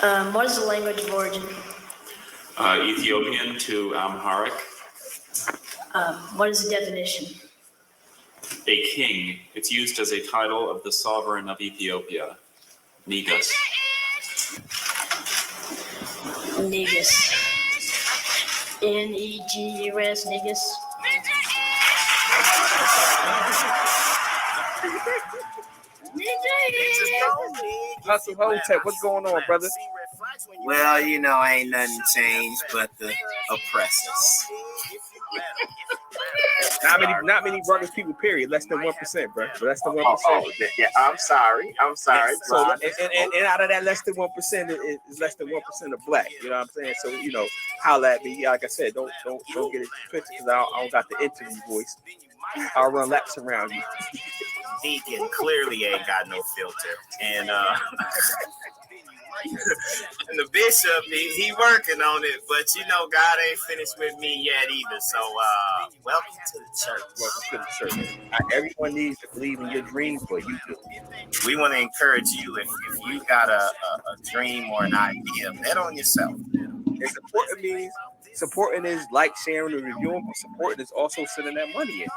What is the language of origin? Ethiopian to Amharic. What is the definition? A king. It's used as a title of the sovereign of Ethiopia. Negus. Negus. Negus. Negus. Hustle Hotep, what's going on, brother? Well, ain't nothing changed but the oppressors. Not many brothers people, period. Less than 1%, bro. Less than 1%. Yeah, I'm sorry. So, and out of that less than 1% is less than 1% of black. You know what I'm saying? So, holla at me. Like I said, don't get it twisted because I don't got the interview voice. I'll run laps around you. Deacon clearly ain't got no filter, and and the bishop he working on it, but God ain't finished with me yet either. So welcome to the church. Welcome to the church. Not everyone needs to believe in your dreams, but you do. We want to encourage you if you got a dream or an idea, bet on yourself. And supporting is like, sharing, and reviewing, but supporting is also sending that money in.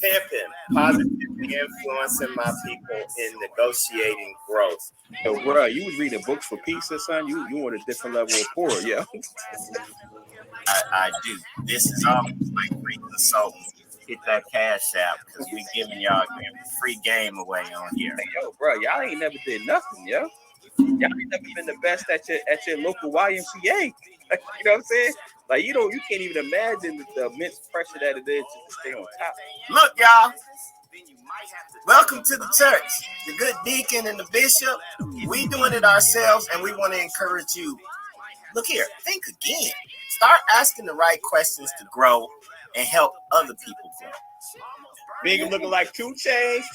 P.I.M.P.I.N.G, positively influencing my people in negotiating growth. Yo, bro, you was reading books for peace or something? You on a different level of poor, yeah. I do. This is almost like free consulting. Hit that cash app because we giving y'all free game away on here. Hey, yo, bro, y'all ain't never did nothing, yo. Y'all ain't never been the best at your local YMCA. You know what I'm saying? Like you can't even imagine the immense pressure that it is to stay on top. Look, y'all. Welcome to the church. The good deacon and the bishop. We doing it ourselves, and we want to encourage you. Look here. Think again. Start asking the right questions to grow and help other people grow. BIngham looking like two chains.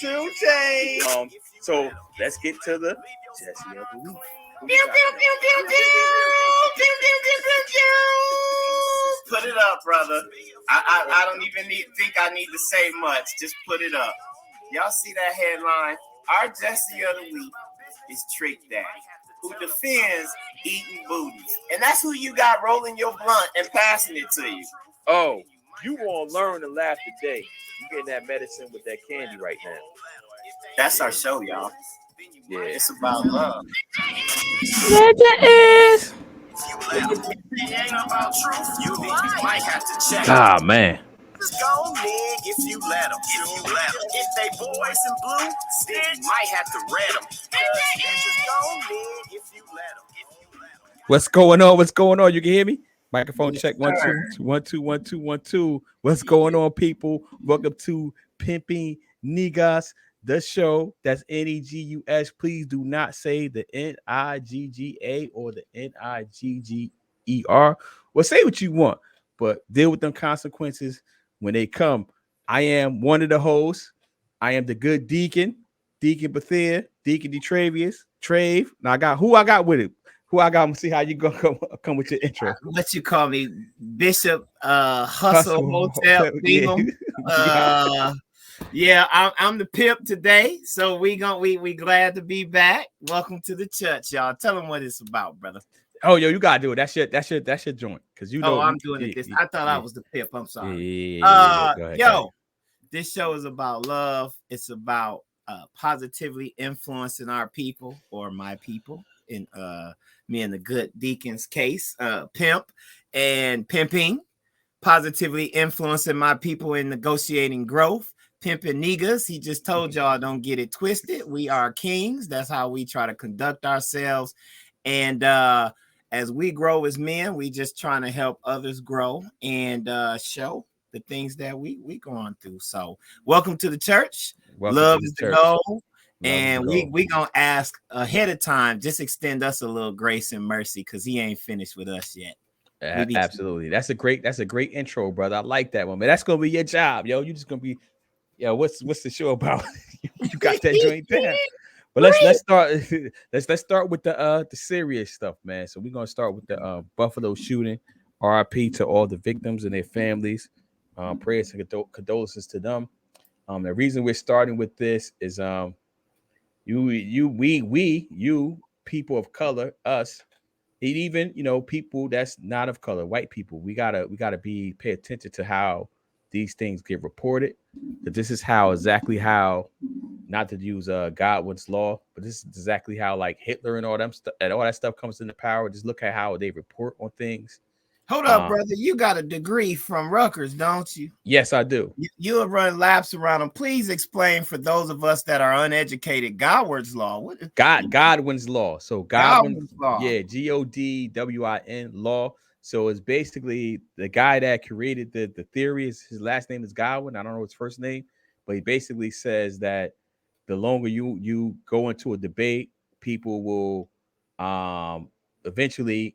So let's get to the Jesse of the week. Put it up, brother. I don't even think I need to say much. Just put it up. Y'all see that headline? Our Jesse of the week is Trick Daddy, who defends eating booties. And that's who you got rolling your blunt and passing it to you. Oh, you won't learn to laugh today. You getting that medicine with that candy right now. That's our show, y'all. Yeah, it's about love. It is. It ain't about truth. You might have to check. Ah, man. Just go nig if you let them. If they boys in blue, then you might have to read them. Just go nig if you let them. What's going on? You can hear me? Microphone check. 1 2 1 2 1 2 1 2. What's going on, people? Welcome to P.I.M.P.I.N.G, the show. That's Negus. Please do not say the Nigga or the Nigger. Well, say what you want, but deal with them consequences when they come. I am one of the hosts. I am the good deacon, Deacon Bethea, Deacon DeTravius, Trave. Now I got with it. Who I got? I'm gonna see how you gonna come with your intro. What you call me, Bishop? Hustle Hotel. Yeah, I'm the pimp today, so we glad to be back. Welcome to the church, y'all. Tell them what it's about, brother. Oh, yo, you gotta do it. That's your joint, because you know. Oh, I'm doing it. I thought I was the pimp. I'm sorry. Go ahead. This show is about love. It's about positively influencing our people or my people. In me and the good deacon's case, Pimp and Pimping, positively influencing my people in negotiating growth. Pimp and Negus, he just told y'all, don't get it twisted. We are kings. That's how we try to conduct ourselves. And as we grow as men, we just trying to help others grow and show the things that we going through. So welcome to the church. Love is the goal. And we gonna ask ahead of time, just extend us a little grace and mercy because he ain't finished with us yet. Absolutely. That's a great intro, brother. I like that one, man. That's gonna be your job, yo. You just gonna be, yo, what's the show about? You got that joint down. But let's start. Let's start with the serious stuff, man. So we're gonna start with the Buffalo shooting. RIP to all the victims and their families. Prayers and condolences to them. The reason we're starting with this is you, people of color, us, and even people that's not of color, white people, we gotta pay attention to how these things get reported. That this is how exactly how, not to use Godwin's law, but this is exactly how like Hitler and all them and all that stuff comes into power. Just look at how they report on things. Hold up, brother. You got a degree from Rutgers, don't you? Yes, I do. You have run laps around them. Please explain for those of us that are uneducated Godwin's law. What is Godwin's law? So Godwin's law? yeah, Godwin law. So it's basically the guy that created the theory. His last name is Godwin. I don't know his first name, but he basically says that the longer you go into a debate, people will eventually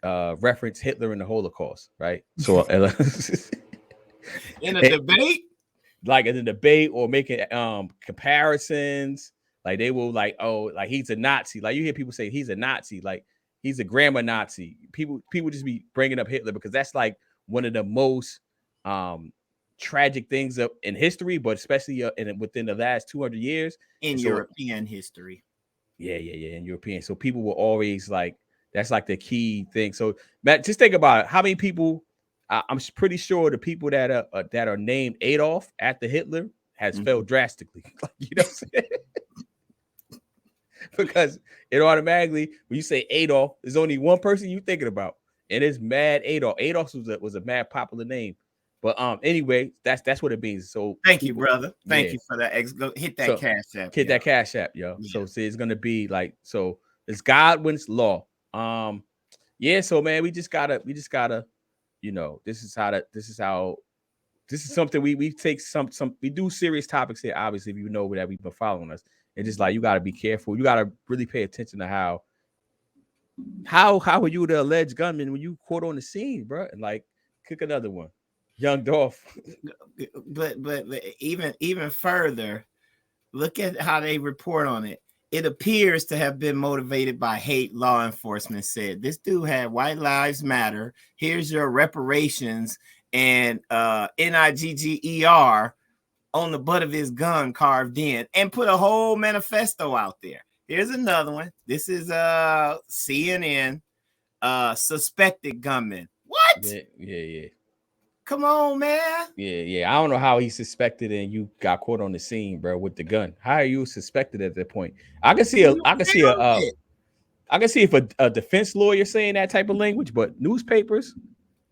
reference Hitler and the Holocaust, right? So in a debate, like in a debate or making comparisons, like they will like, oh, like he's a Nazi. Like you hear people say he's a Nazi, like he's a grammar Nazi. People just be bringing up Hitler because that's like one of the most tragic things in history, but especially within the last 200 years in European history. Yeah, in European. So people will always like, that's like the key thing. So Matt, just think about it. How many people? I'm pretty sure the people that are named Adolf after Hitler has fell drastically. You know what I'm saying? Because it automatically, when you say Adolf, there's only one person you're thinking about, and it's Mad Adolf. Adolf was a mad popular name. But anyway, that's what it means. So thank you, brother. Thank you for that. Hit that cash app. Hit that cash app, yo. Yeah. So see, it's gonna be like, so it's Godwin's law. Yeah. So man, we just gotta, this is something we take we do serious topics here. Obviously, if you know that we've been following us, and just like you gotta be careful. You gotta really pay attention to how are you the alleged gunman when you caught on the scene, bro, and like kick another one. Young Dolph. But even further, look at how they report on it. It appears to have been motivated by hate, law enforcement said. This dude had White Lives Matter. Here's your reparations and NIGGER on the butt of his gun carved in, and put a whole manifesto out there. Here's another one. This is CNN, suspected gunman. What? Yeah. Come on, man. Yeah. I don't know how he suspected and you got caught on the scene, bro, with the gun. How are you suspected at that point? I can see if a defense lawyer saying that type of language, but newspapers,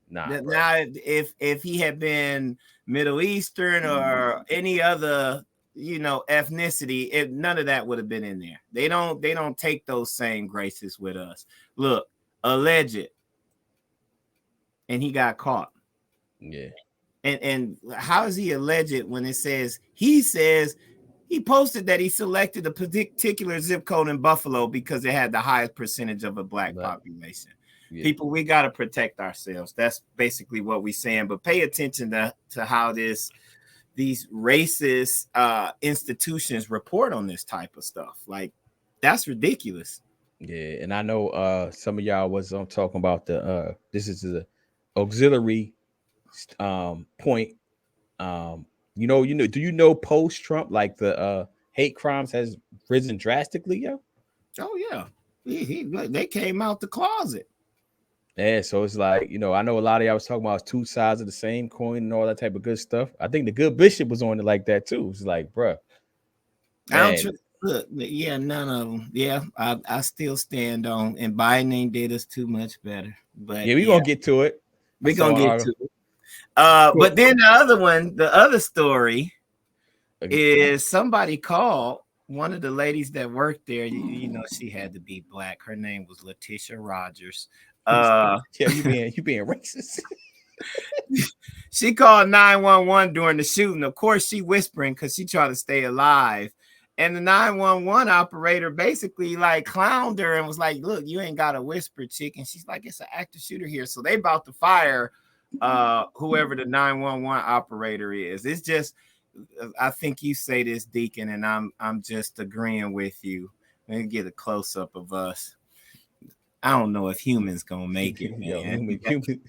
nah. Now, if he had been Middle Eastern or any other, ethnicity, none of that would have been in there. They don't take those same graces with us. Look, alleged, and he got caught. Yeah. And how is he alleged when it says he posted that he selected a particular zip code in Buffalo because it had the highest percentage of a black population. Yeah. People, we got to protect ourselves. That's basically what we're saying. But pay attention to how these racist institutions report on this type of stuff. Like, that's ridiculous. Yeah, and I know some of y'all was talking about this is the auxiliary point. Do you know post-Trump, like the hate crimes has risen drastically, yo? Oh yeah, they came out the closet. Yeah, so it's like, I know a lot of y'all was talking about two sides of the same coin and all that type of good stuff. I think the good bishop was on it like that too. It's like, bruh. Look, yeah, none of them. Yeah, I still stand on, and Biden did us too much better. But yeah, we're gonna get to it. We're gonna get to it. But then the other story is somebody called one of the ladies that worked there. She had to be black. Her name was Letitia Rogers. Yeah, you being racist. She called 911 during the shooting. Of course, she whispering because she tried to stay alive. And the 911 operator basically like clowned her and was like, "Look, you ain't got to whisper, chick." And she's like, "It's an active shooter here." So they about to fire whoever the 911 operator is. It's just, I think you say this, Deacon, and I'm just agreeing with you. Let me get a close up of us. I don't know if humans gonna make it, man. Human.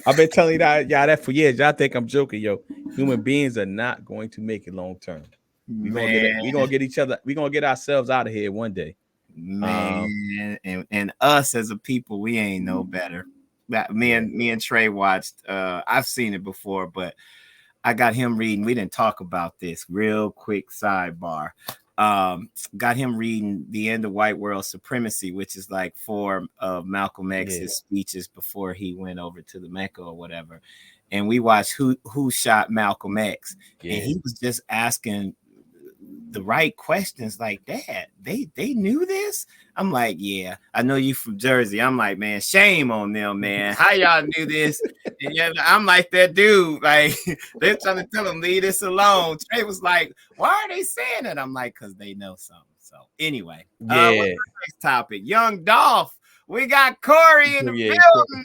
I've been telling y'all that for years. Y'all think I'm joking, yo. Human beings are not going to make it long term. We're gonna get each other. We're gonna get ourselves out of here one day. Man, and us as a people, we ain't no better. That me and Trey watched. I've seen it before, but I got him reading. We didn't talk about this. Real quick sidebar. Got him reading The End of White World Supremacy, which is like 4 of Malcolm X's speeches before he went over to the Mecca or whatever. And we watched who shot Malcolm X, and he was just asking the right questions like that. They knew this. I'm like, yeah, I know you from Jersey. I'm like, man, shame on them, man. How y'all knew this? And yeah, I'm like that dude. Like they're trying to tell him leave this alone. Trey was like, why are they saying it? I'm like, because they know something. So anyway, what's the next topic? Young Dolph. We got Corey in the building.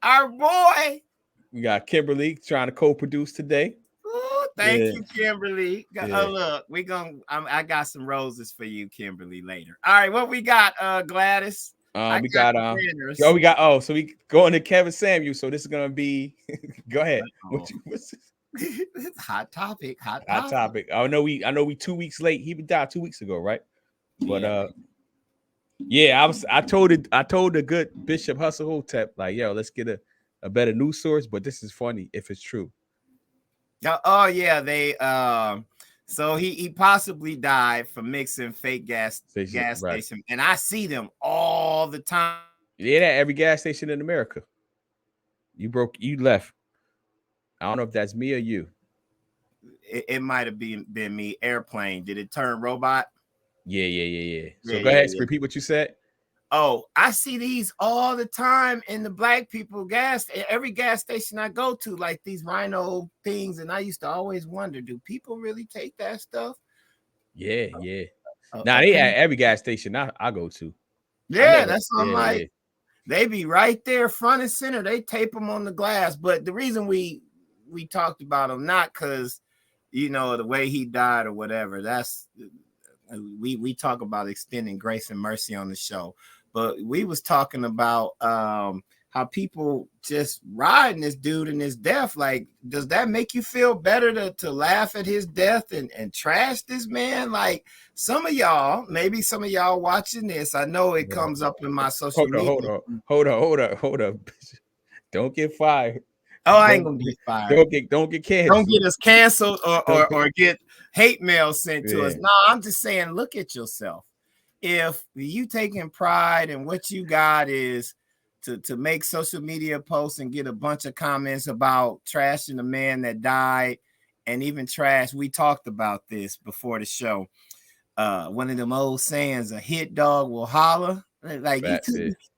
Our boy. We got Kimberly trying to co-produce today. Ooh, thank you, Kimberly. Look, I got some roses for you, Kimberly, later. All right, what we got, Gladys? We got so we going to Kevin Samuel. So this is gonna be go ahead. What's this? Hot topic. I know we 2 weeks late. He died 2 weeks ago, right? But I told the good Bishop Hustlehotep, like, yo, let's get a better news source. But this is funny if it's true. Oh yeah, they so he possibly died from mixing fake gas station, and I see them all the time. Yeah, at every gas station in America. You left. I don't know if that's me or you. It might have been me. Airplane. Did it turn robot? Yeah. So go ahead, repeat what you said. Oh, I see these all the time in the black people every gas station I go to, like these rhino things. And I used to always wonder, do people really take that stuff? Yeah. Now they at every gas station I go to. Yeah, that's what I'm like. Yeah. They be right there front and center. They tape them on the glass. But the reason we talked about him, not because, the way he died or whatever, that's we talk about extending grace and mercy on the show. But we was talking about how people just riding this dude in his death. Like, does that make you feel better to laugh at his death and trash this man? Like, some of y'all watching this, I know it comes up in my social media. Hold on. Don't get fired. Oh, I ain't gonna get fired. Don't get canceled. Don't get us canceled or get hate mail sent to us. No, I'm just saying, look at yourself. If you taking pride in what you got is to make social media posts and get a bunch of comments about trashing the man that died, and even trash, we talked about this before the show. One of them old sayings, a hit dog will holler. Like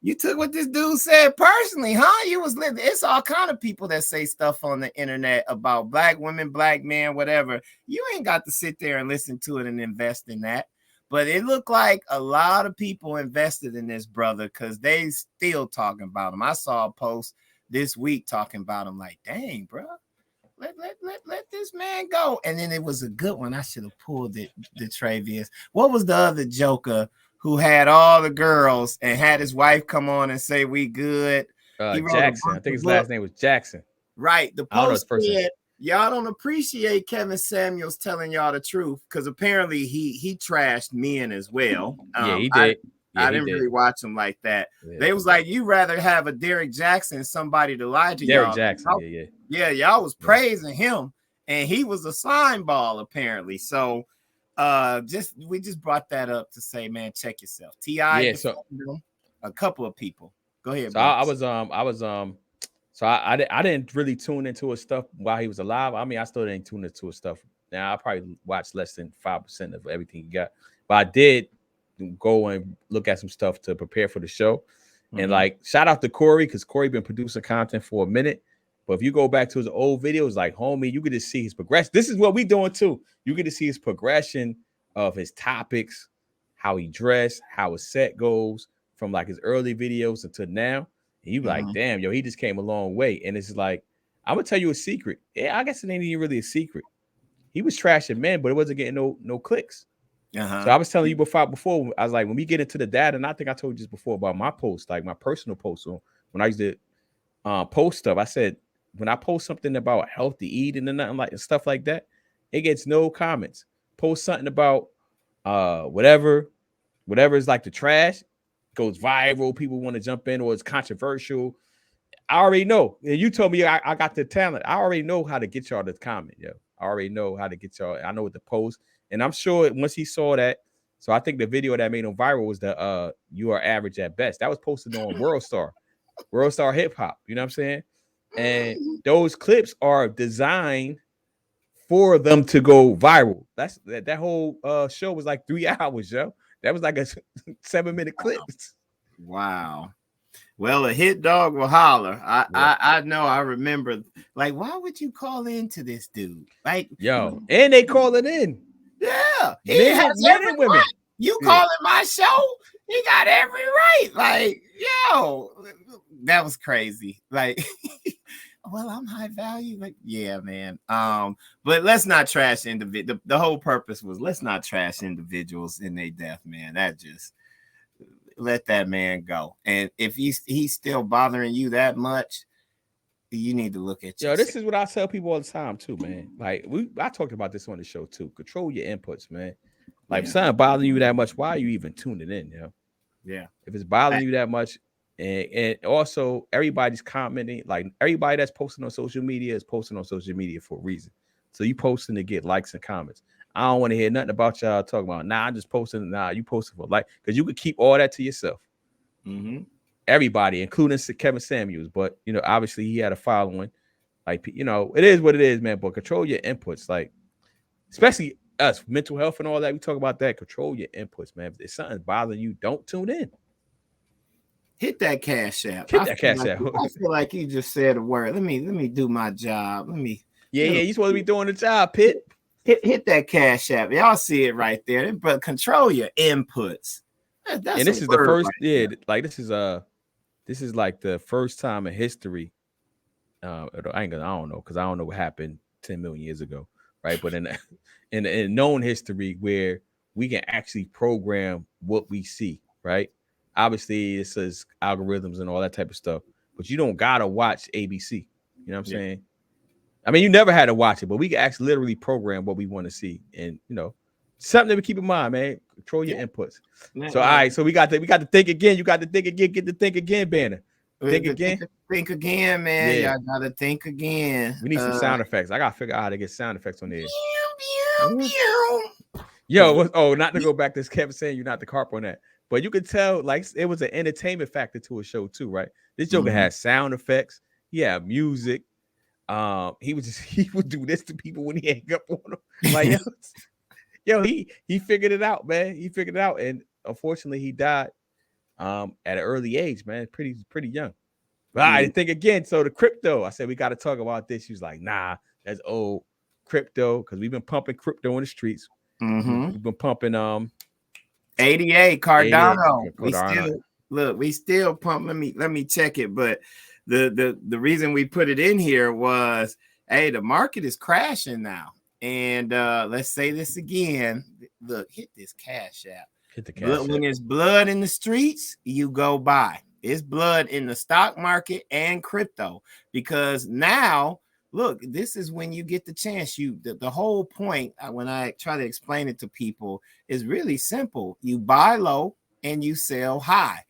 you took what this dude said personally, huh? You was living. It's all kind of people that say stuff on the internet about black women, black men, whatever. You ain't got to sit there and listen to it and invest in that. But it looked like a lot of people invested in this brother because they still talking about him. I saw a post this week talking about him, like, dang, bro, let this man go. And then it was a good one. I should have pulled it, DeTravius. What was the other joker who had all the girls and had his wife come on and say, we good? Jackson. I think his last name was Jackson. Right. The post said, y'all don't appreciate Kevin Samuels telling y'all the truth, because apparently he trashed men as well. He did. I didn't really watch him like that. Yeah. They was like, you rather have a Derek Jackson, somebody to lie to y'all. Derek Jackson, yeah, y'all was praising him, and he was a slime ball apparently. So we just brought that up to say, man, check yourself. T.I. a couple of people. Go ahead. So So I didn't really tune into his stuff while he was alive. I mean, I still didn't tune into his stuff. Now I probably watched less than 5% of everything he got, but I did go and look at some stuff to prepare for the show. Mm-hmm. And like, shout out to Corey, because Corey been producing content for a minute. But if you go back to his old videos, like, homie, you get to see his progression. This is what we doing too. You get to see his progression of his topics, how he dressed, how his set goes from like his early videos until now. And you be like, damn, yo, he just came a long way. And it's like, I'm gonna tell you a secret. Yeah, I guess it ain't even really a secret. He was trashing men, but it wasn't getting no clicks. So I was telling you before, I was like, when we get into the data, and I think I told you this before about my post, like my personal post. So when I used to post stuff, I said, when I post something about healthy eating and nothing like stuff like that, it gets no comments. Post something about whatever, Whatever is like the trash goes viral. People want to jump in, or it's controversial. I already know. You told me I got the talent. I already know how to get y'all to comment, yo. I already know how to get y'all. I know what to post. And I'm sure once he saw that, so I think the video that made him viral was the you are average at best. That was posted on World Star Hip Hop. You know what I'm saying? And those clips are designed for them to go viral. That's that whole show was like 3 hours, yo. That was like a 7-minute clip. Wow. Well, a hit dog will holler. I know. I remember. Like, why would you call into this dude? Like, yo, and they call it in. Yeah, he men, has men every and women. right. You calling my show? He got every right. Like, yo, that was crazy. Like, well, I'm high value. Like, yeah, man. But let's not trash individuals. The whole purpose was let's not trash individuals in their death, man. That just let that man go. And if he's still bothering you that much, you need to look at yourself. This is what I tell people all the time too, man. Like I talked about this on the show too. Control your inputs, man. Like if something bothering you that much, why are you even tuning in, yo? Yeah. If it's bothering you that much, and also everybody's commenting, like everybody that's posting on social media is posting on social media for a reason. So you posting to get likes and comments. I don't want to hear nothing about y'all talking about. Nah, I'm just posting. Nah, you posting for like, because you could keep all that to yourself. Mm-hmm. Everybody, including Kevin Samuels, but you know, obviously he had a following. Like, you know, it is what it is, man. But control your inputs, like, especially us, mental health and all that. We talk about that. Control your inputs, man. If something's bothering you, don't tune in. Hit that Cash App. Hit that Cash App. I feel like you just said a word. Let me do my job. Yeah, you supposed to be doing the job, Pitt. Hit that Cash App. Y'all see it right there. But control your inputs. And this is the first, like this is like the first time in history. I don't know, because I don't know what happened 10 million years ago, right? But in known history where we can actually program what we see, right? Obviously, it says algorithms and all that type of stuff, but you don't gotta watch ABC. You know what I'm saying? I mean, you never had to watch it, but we can actually literally program what we want to see, and you know, something to keep in mind, man. Control your inputs. So, all right, so we got to think again. You got to think again. Get the think again banner. Think again, man. Y'all gotta think again. We need some sound effects. I gotta figure out how to get sound effects on there. Yo, not to go back to Kevin saying you're not the carp on that, but you could tell like it was an entertainment factor to a show too, right? This Joker had sound effects. He had music. He would do this to people when he hang up on them. Like he figured it out, man. He figured it out, and unfortunately, he died at an early age, man. Pretty young. But I think again. So the crypto, I said we got to talk about this. She was like, "Nah, that's old crypto," because we've been pumping crypto in the streets. We've been pumping 88 Cardano. We still pump. Let me check it. But the reason we put it in here was, hey, the market is crashing now. And let's say this again. Look, hit this Cash App. Hit the Cash App. When there's blood in the streets, you go buy. It's blood in the stock market and crypto, because now, look, this is when you get the chance. The whole point when I try to explain it to people is really simple. You buy low and you sell high.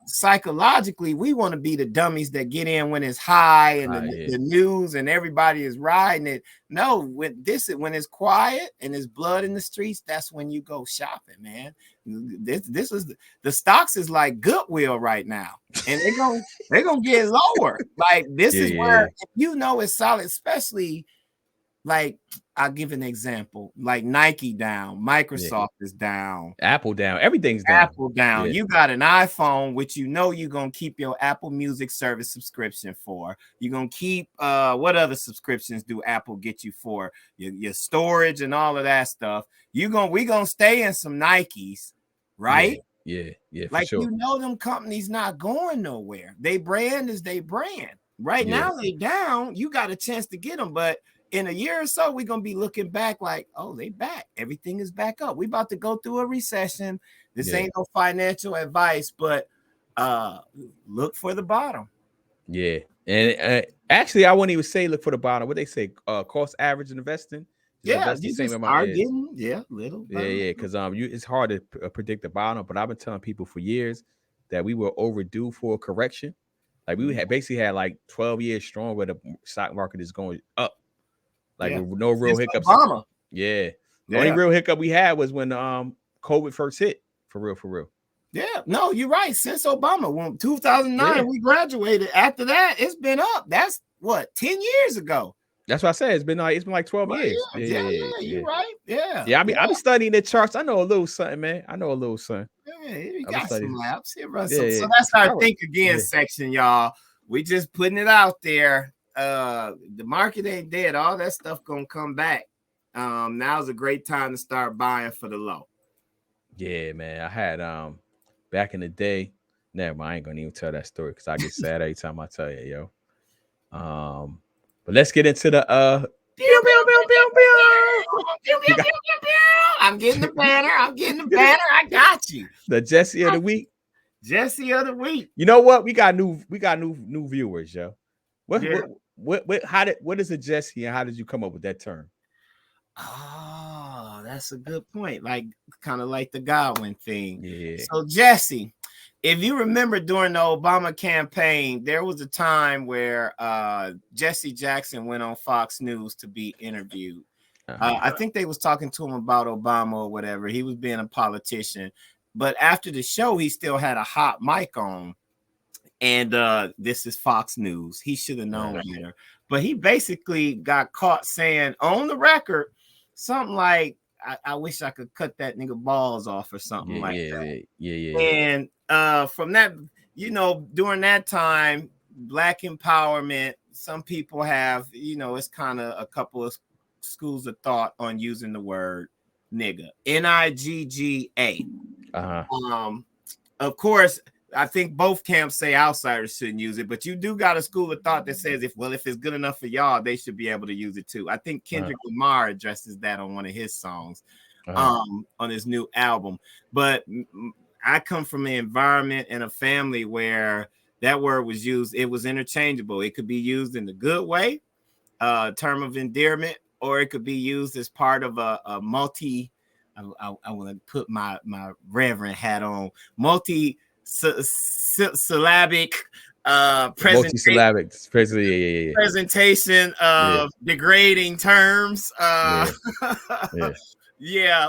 Psychologically, we want to be the dummies that get in when it's high and the news and everybody is riding it. No, when it's quiet and there's blood in the streets, that's when you go shopping, man. This is the stocks is like Goodwill right now, and they're gonna get lower. Like this is where if you know it's solid, especially. Like, I'll give an example. Like Nike down, Microsoft is down, Apple down, everything's down. Apple down. You got an iPhone, which you know you're gonna keep your Apple Music service subscription for. You're gonna keep what other subscriptions do Apple get you for? Your storage and all of that stuff. We gonna stay in some Nikes, right? Yeah, like sure. You know them companies not going nowhere. They brand is they brand. Right now they down. You got a chance to get them, but in a year or so, we're going to be looking back like, oh, they back. Everything is back up. We about to go through a recession. This ain't no financial advice, but look for the bottom. Yeah. And actually, I wouldn't even say look for the bottom. What they say, cost average investing. Just Yeah, invest the you same just amount. start getting little. by Yeah, little. because it's hard to predict the bottom. But I've been telling people for years that we were overdue for a correction. Like we had basically had like 12 years strong where the stock market is going up, like Yeah, with no real since hiccups. Obama. Yeah, the only Yeah, real hiccup we had was when COVID first hit. For real. yeah. No, you're right. Since Obama, when 2009 Yeah. we graduated. After that, it's been up. That's what 10 years ago. That's what I said. It's been like 12 Well, years. yeah. You're right. Yeah, Yeah, I be studying the charts. I know a little something, man. I know a little something. yeah. You I be got some studying. laps here, bro. Yeah, So yeah. that's our Forgot think again yeah. section, y'all. We just putting it out there. The market ain't dead. All that stuff gonna come back. Now's a great time to start buying for the low. Yeah, man. I had back in the day. Never mind, I ain't gonna even tell that story because I get sad every time I tell you, yo. But let's get into the Pew, pew, pew, pew, pew. Pew, pew, pew, pew, pew. I'm getting the banner. I got you. the Jesse of the week. Jesse of the week. You know what? We got new viewers, yo. Yeah. What is a Jesse and how did you come up with that term? Oh, that's a good point. Like kind of like the Godwin thing. Yeah. So Jesse, if you remember during the Obama campaign, there was a time where Jesse Jackson went on Fox News to be interviewed. I think they was talking to him about Obama or whatever. He was being a politician, but after the show, he still had a hot mic on. And this is Fox News. He should have known better. But he basically got caught saying on the record something like, I wish I could cut that nigga balls off or something that. Yeah. And from that, during that time, Black empowerment, some people have, it's kind of a couple of schools of thought on using the word nigga. Nigga. Of course, I think both camps say outsiders shouldn't use it, but you do got a school of thought that says if it's good enough for y'all, they should be able to use it too. I think Kendrick Lamar addresses that on one of his songs on his new album. But I come from an environment and a family where that word was used. It was interchangeable. It could be used in the good way, term of endearment, or it could be used as part of a multi. I want to put my reverend hat on. Multi-syllabic presentation of degrading terms.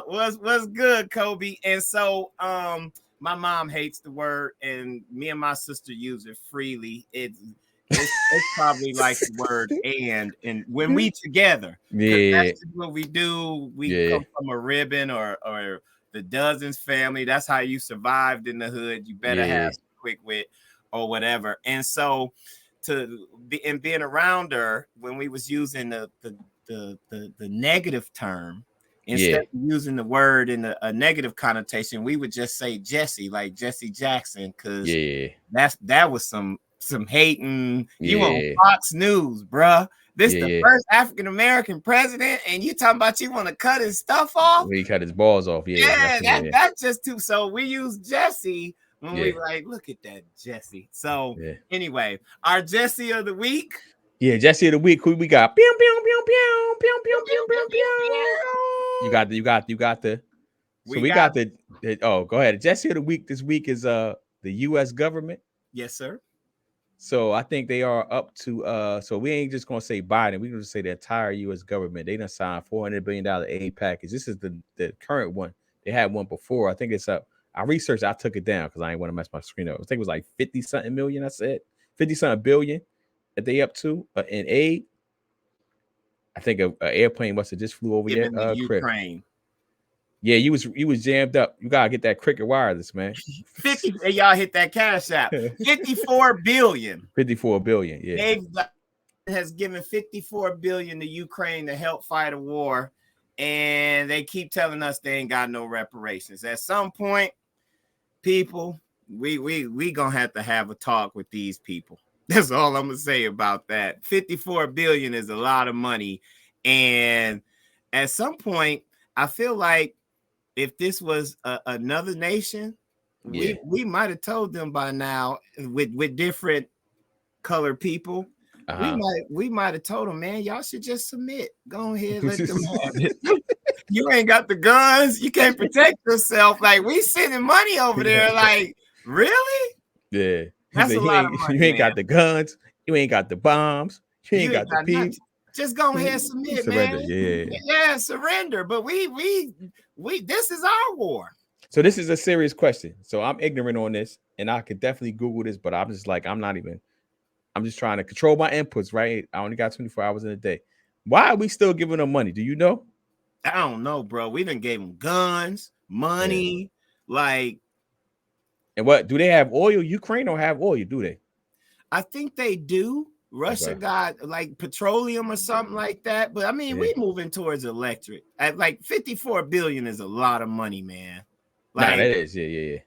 What's good, Kobe? And so my mom hates the word, and me and my sister use it freely. It's probably like the word and when we together, that's what we do. We come from a ribbon or the Dozens family. That's how you survived in the hood. You better have some quick wit or whatever. And so being around her when we was using the negative term, instead of using the word in a negative connotation, we would just say Jesse, like Jesse Jackson, because that was some hating. You on Fox News, bruh. This the first African American president, and you talking about you want to cut his stuff off? He cut his balls off. That's just too. So we use Jesse when we like, look at that Jesse. So anyway, our Jesse of the week. Yeah, Jesse of the week. Who we got? Pew, pew, pew, pew, pew, pew, pew, pew, pew. You got the. So we got the. Oh, go ahead. Jesse of the week this week is the U.S. government. Yes, sir. So I think they are up to so we ain't just gonna say Biden, we're gonna say the entire US government. They done signed $400 billion aid package. This is the current one. They had one before. I think it's up. I researched, I took it down because I ain't want to mess my screen up. I think it was like 50-something million. I said 50-something billion that they up to in aid. I think an airplane must have just flew over Ukraine. Yeah, you was jammed up. You gotta get that Cricket Wireless, man. 50. Y'all hit that cash out. 54 billion. 54 billion. Yeah. They've has given 54 billion to Ukraine to help fight a war, and they keep telling us they ain't got no reparations. At some point, people, we gonna have a talk with these people. That's all I'm gonna say about that. 54 billion is a lot of money, and at some point, I feel like if this was another nation, we might have told them by now with different colored people. we might have told them, man, y'all should just submit. Go ahead, let them have it. You ain't got the guns, you can't protect yourself. Like, we sending money over there. Like, really? Yeah. That's a lot of money. You ain't got the guns, you ain't got the bombs, you ain't got the people. Nothing. Just go ahead and submit, Surrender. man. Yeah, surrender. But we this is our war. So this is a serious question. So I'm ignorant on this, and I could definitely Google this, but I'm just like, I'm just trying to control my inputs, right? I only got 24 hours in a day. Why are we still giving them money? Do you know? I don't know, bro. We done gave them guns, money, like. And what do they have? Oil? Ukraine don't have oil, do they? I think they do. Russia got like petroleum or something like that. But I mean, we moving towards electric. At like 54 billion is a lot of money, man. Like, that is, yeah.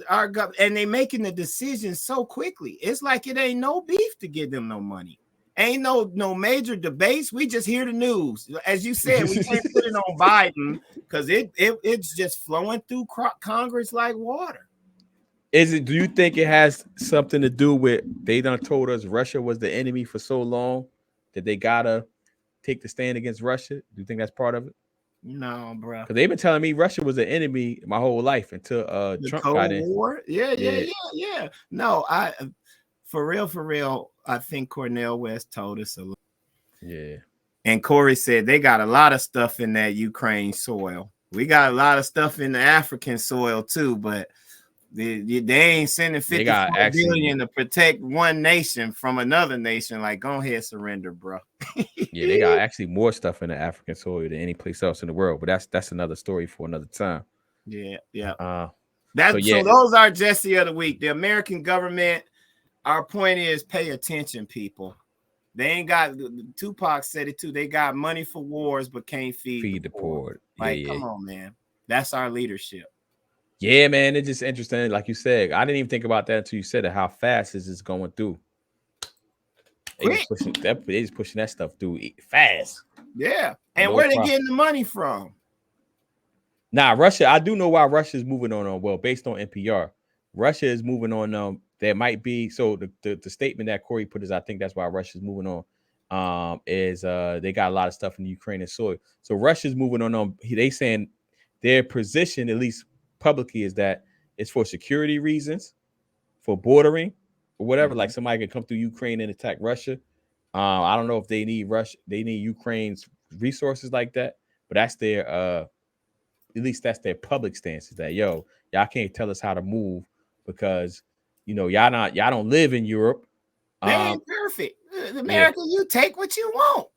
Our government, and they making the decision so quickly. It's like it ain't no beef to give them no money. Ain't no major debates. We just hear the news. As you said, we can't put it on Biden because it's just flowing through Congress like water. Do you think it has something to do with they done told us Russia was the enemy for so long that they gotta take the stand against Russia? Do you think that's part of it? No, bro. Because they've been telling me Russia was the enemy my whole life until Trump got in. War? Yeah. No, for real, I think Cornel West told us a lot. Yeah. And Corey said they got a lot of stuff in that Ukraine soil. We got a lot of stuff in the African soil too, but they ain't sending 54 billion to protect one nation from another nation. Like, go ahead, surrender, bro. Yeah, they got actually more stuff in the African soil than any place else in the world, but that's another story for another time. Yeah. So those are Jesse of the week. The American government. Our point is, pay attention, people. They ain't got. Tupac said it too. They got money for wars, but can't feed the poor. Like, come on, man. That's our leadership. Yeah, man. It's just interesting. Like you said, I didn't even think about that until you said it. How fast is this going through? They just pushing that stuff through fast. Yeah. And where they getting the money from? Nah, Russia. I do know why Russia is moving on. Well, based on NPR, Russia is moving on. There might be the statement that Corey put is I think that's why Russia's moving on. Is they got a lot of stuff in the Ukrainian soil. So Russia's moving on. They saying their position, at least publicly, is that it's for security reasons, for bordering or whatever. Like somebody could come through Ukraine and attack Russia. I don't know if they need Ukraine's resources like that, but that's their at least that's their public stance, is that y'all can't tell us how to move because y'all don't live in Europe. They ain't perfect. America, you take what you want.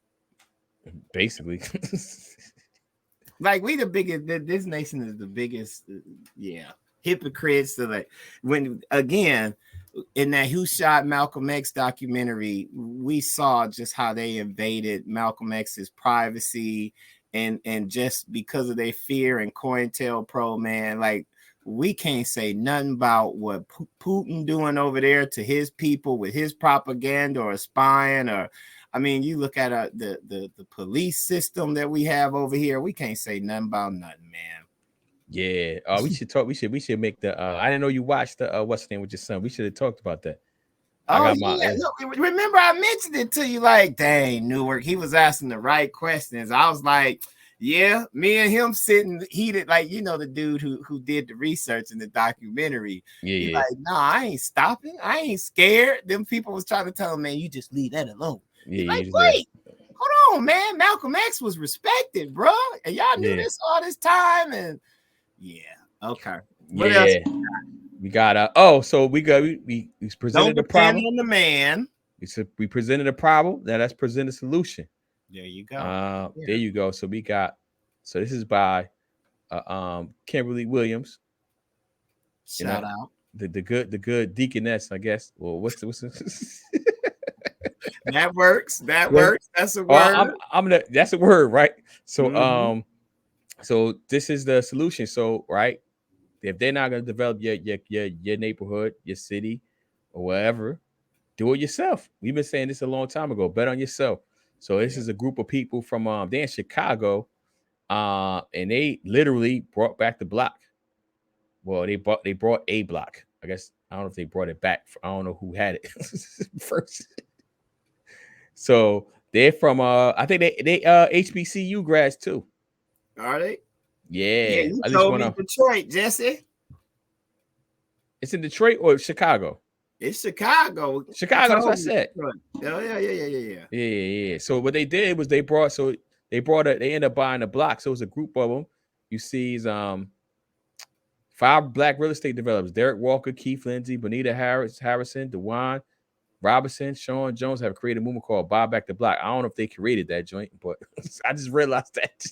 Basically. Like, we the biggest, this nation is the biggest, hypocrites. So like, when again, in that Who Shot Malcolm X documentary, we saw just how they invaded Malcolm X's privacy and just because of their fear and COINTELPRO, man, like, we can't say nothing about what Putin doing over there to his people with his propaganda or spying I mean, you look at the police system that we have over here. We can't say nothing about nothing, man. Yeah. We should talk. We should make the. I didn't know you watched the. What's the name with your son? We should have talked about that. Look, remember I mentioned it to you. Like, dang, Newark. He was asking the right questions. I was like, yeah, me and him sitting heated, like, the dude who did the research in the documentary. He's like, no, I ain't stopping. I ain't scared. Them people was trying to tell him, man, you just leave that alone. Like, wait, hold on, man. Malcolm X was respected, bro. And y'all knew this all this time. And okay. What else? We got so we presented the problem on the man. We presented a problem. Now let's present a solution. There you go. There you go. So this is by Kimberly Williams. Shout out. The good deaconess, I guess. Well, what's That works. That's a word. That's a word, right? So so this is the solution. So right, if they're not going to develop your neighborhood, your city, or whatever, do it yourself. We've been saying this a long time ago. Bet on yourself. So this is a group of people from they're in Chicago, and they literally brought back the block. Well, they brought a block. I guess I don't know if they brought it back. I don't know who had it first. So they're from I think they HBCU grads too. Are they? Yeah, Yeah, you at least told one me of. Detroit, Jesse. It's in Detroit or Chicago. It's Chicago. You Chicago, that's what I told me said. Detroit. Oh, yeah. Yeah. So what they did was they ended up buying a block. So it was a group of them. You see, 5 black real estate developers: Derek Walker, Keith Lindsay, Bonita Harrison, Dewan Robinson, Sean Jones have created a movement called Buy Back the Block. I don't know if they created that joint, but I just realized that.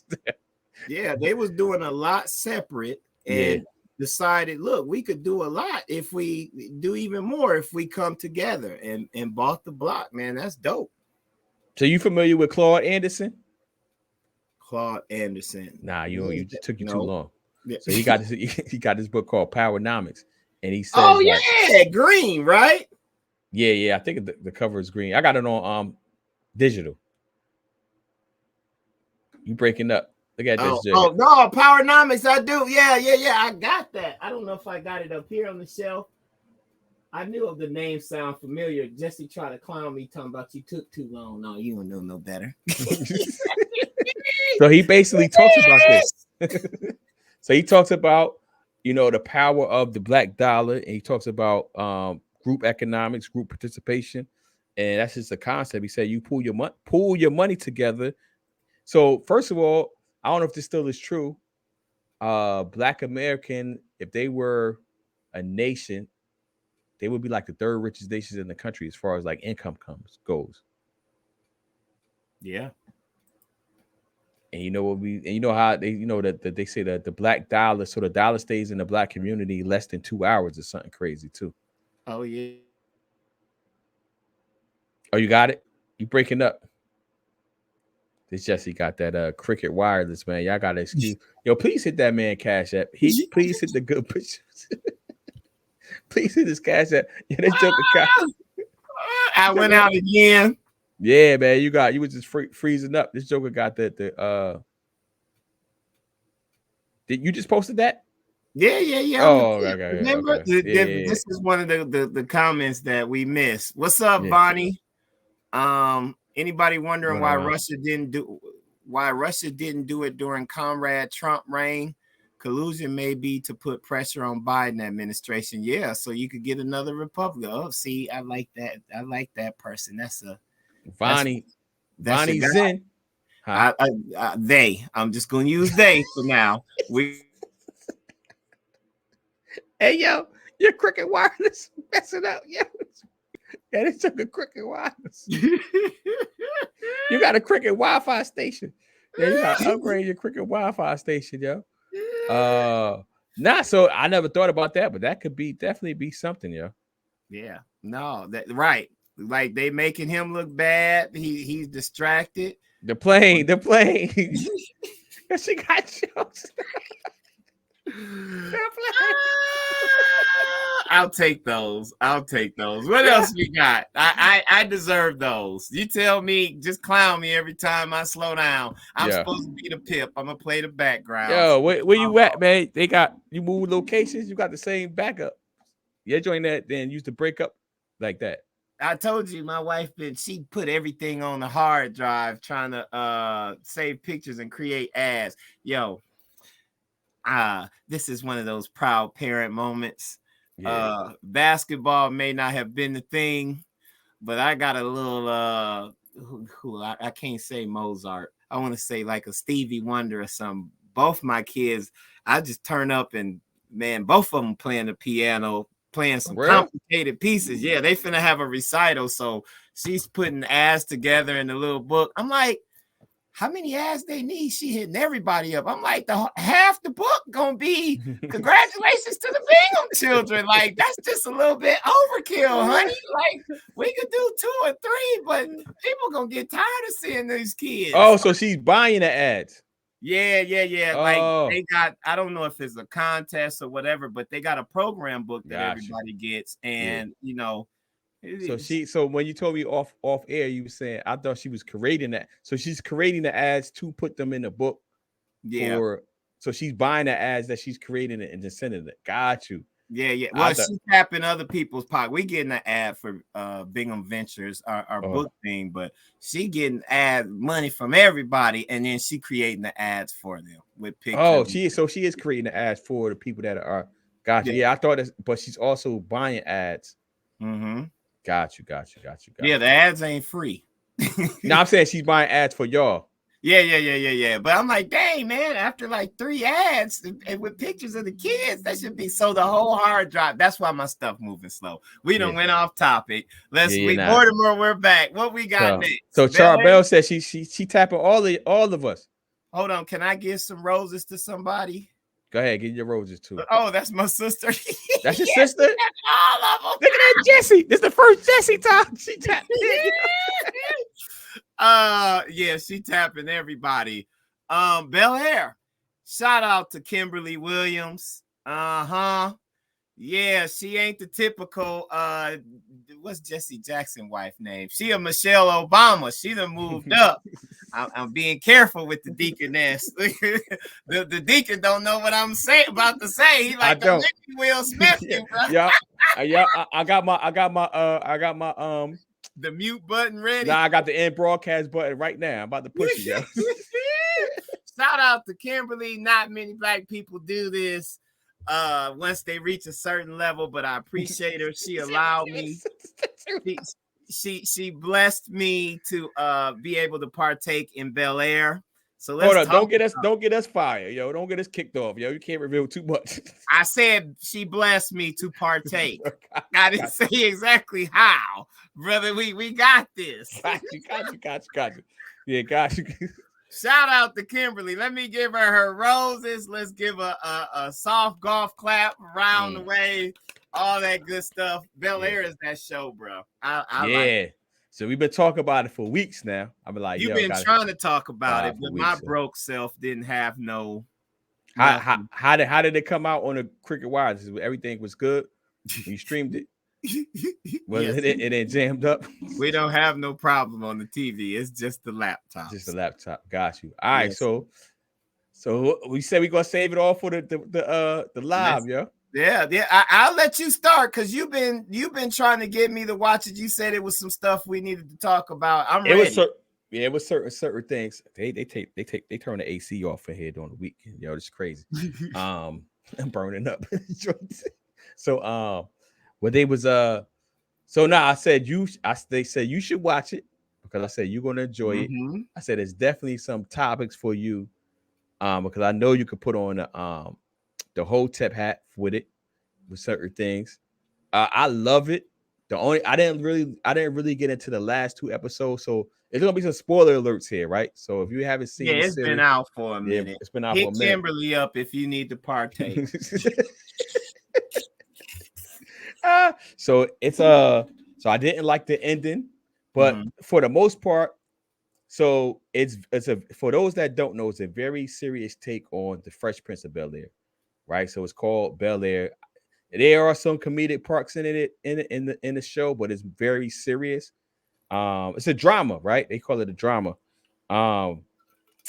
Yeah, they was doing a lot separate and decided, look, we could do a lot if we do even more if we come together and bought the block, man. That's dope. So you familiar with Claude Anderson? Claude Anderson. Nah, you took you too long. Yeah. So he got this book called Powernomics, and he says, oh yeah, green, right? Yeah. I think the cover is green. I got it on digital. You breaking up? Look at this. Oh no, Powernomics. I do. Yeah. I got that. I don't know if I got it up here on the shelf. I knew of the name sound familiar. Jesse tried to clown me, talking about you took too long. No, you don't know no better. So he basically talks about this. So he talks about, the power of the black dollar, and he talks about group economics, group participation, and that's just a concept. He said you pool your money together. So first of all, I don't know if this still is true. Black American, if they were a nation, they would be like the 3rd richest nations in the country as far as like income goes. Yeah. And you know how they that they say that the black dollar, so the dollar stays in the black community less than 2 hours or something crazy too. Oh yeah. Oh, you got it? You breaking up? This Jesse got that Cricket wireless, man. Y'all got to excuse. Yo, please hit that man Cash App. Please hit the good pictures. Please hit his Cash App. Yeah, this Joker I went out again. Yeah, man. You was just freezing up. This Joker got Did you just posted that? Yeah. Oh, okay. Remember, Okay. this is one of the comments that we missed. What's up, Bonnie? Anybody wondering why Russia didn't do it during Comrade Trump reign? Collusion may be to put pressure on Biden administration. Yeah, so you could get another Republican. Oh, see, I like that. I like that person. That's Bonnie Zen. Huh? They. I'm just gonna use they for now. Hey yo, your Cricket wireless messing up, yo. Yeah, they took a Cricket wireless. You got a Cricket Wi-Fi station. Yeah, you got to upgrade your Cricket Wi-Fi station, yo. So I never thought about that, but that could definitely be something, yo. Yeah, no, that right. Like they making him look bad. He's distracted. The plane. She got jokes. I'll take those. What else we got? I deserve those. You tell me, just clown me every time I slow down. I'm supposed to be the pip. I'm gonna play the background. Yo, where you at, man? They got you move locations. You got the same backup. Yeah, join that. Then used to break up like that. I told you, my wife she put everything on the hard drive, trying to save pictures and create ads. Yo. This is one of those proud parent moments. Yeah. Basketball may not have been the thing, but I got a little I can't say Mozart. I want to say like a Stevie Wonder or something. Both my kids, I just turn up and man, both of them playing the piano, playing some complicated pieces. Yeah, they finna have a recital. So she's putting ads together in the little book. I'm like, how many ads they need? She hitting everybody up. I'm like, half the book gonna be congratulations to the Bingham children. Like, that's just a little bit overkill, honey. Like, we could do 2 or 3, but people gonna get tired of seeing these kids. Oh, so she's buying the ads. Yeah. Like they got, I don't know if it's a contest or whatever, but they got a program book that everybody gets, and you know. So when you told me off air, you were saying I thought she was creating that. So she's creating the ads to put them in the book. Yeah. So she's buying the ads that she's creating it and just sending it. Got you. Yeah. I Well, thought- she's tapping other people's pocket. We getting an ad for Bingham Ventures, our Oh. book thing, but she getting ad money from everybody, and then she creating the ads for them with pictures. Oh, she is creating the ads for the people that are. Gotcha. Yeah, I thought that, but she's also buying ads. Mm-hmm. Got you. Yeah, the ads ain't free. Now I'm saying she's buying ads for y'all. Yeah. But I'm like, dang, man, after like 3 ads and with pictures of the kids, that should be so the whole hard drive. That's why my stuff moving slow. We done went off topic. Mortimer, we're back. What we got next? So Charles Bell said she tapping all of us. Hold on, can I give some roses to somebody? Go ahead, give your roses too. Oh, that's my sister. That's your sister? All of them. Look at that Jessie. This is the first Jessie time she tapped in. Yeah, she tapping everybody. Bel Air. Shout out to Kimberly Williams. Yeah, she ain't the typical what's Jesse Jackson wife name? She a Michelle Obama. She done moved up. I'm being careful with the deaconess. the deacon don't know what I'm about to say. He like, I don't. Will Smith, you, bro. Yeah. I got my the mute button ready. Nah, I got the end broadcast button right now. I'm about to push it, yo. Shout out to Kimberly. Not many black people do this once they reach a certain level, but I appreciate her. She allowed me. She blessed me to be able to partake in Bel Air. So let's hold on, don't get us fired, yo. Don't get us kicked off, yo. You can't reveal too much. I said she blessed me to partake. I didn't say exactly how, brother. We got this. Got you. Yeah, got you. Shout out to Kimberly. Let me give her roses. Let's give a soft golf clap around the way. All that good stuff. Bel Air is that show, bro. I like it. So we've been talking about it for weeks now. I've been like, you've been trying to talk about it, but my broke self didn't have no. How did it come out on the Cricket Wireless? Everything was good. You streamed it. Well, yes. it jammed up. We don't have no problem on the TV. It's just the laptop. Just the laptop. Got you. All right. Yes. So we said we're gonna save it all for the live, yo. Yeah. I'll let you start because you've been trying to get me to watch it. You said it was some stuff we needed to talk about. I'm ready. It was certain things. They turn the AC off in here during the week. Yo, it's crazy. I'm burning up. So what they was so now I said they said you should watch it because I said you're gonna enjoy it. I said there's definitely some topics for you because I know you could put on the Hotep hat with it with certain things. I love it. I didn't really get into the last 2 episodes, so it's gonna be some spoiler alerts here, right? So if you haven't seen it's been out for a minute. It's been out for a minute. Hit Kimberly up if you need to partake. So it's so I didn't like the ending, but for the most part, so it's for those that don't know, it's a very serious take on the Fresh Prince of Bel Air, right? So it's called Bel Air. There are some comedic parts in the show, but it's very serious. It's a drama, right? They call it a drama. And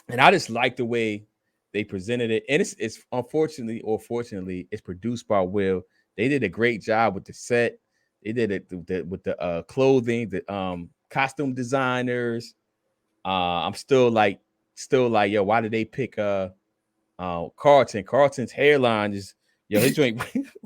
I just like the way they presented it. And it's unfortunately or fortunately, it's produced by Will. They did a great job with the set. They did it with the clothing, the costume designers. I'm still like, yo, why did they pick Carlton? Carlton's hairline is he's doing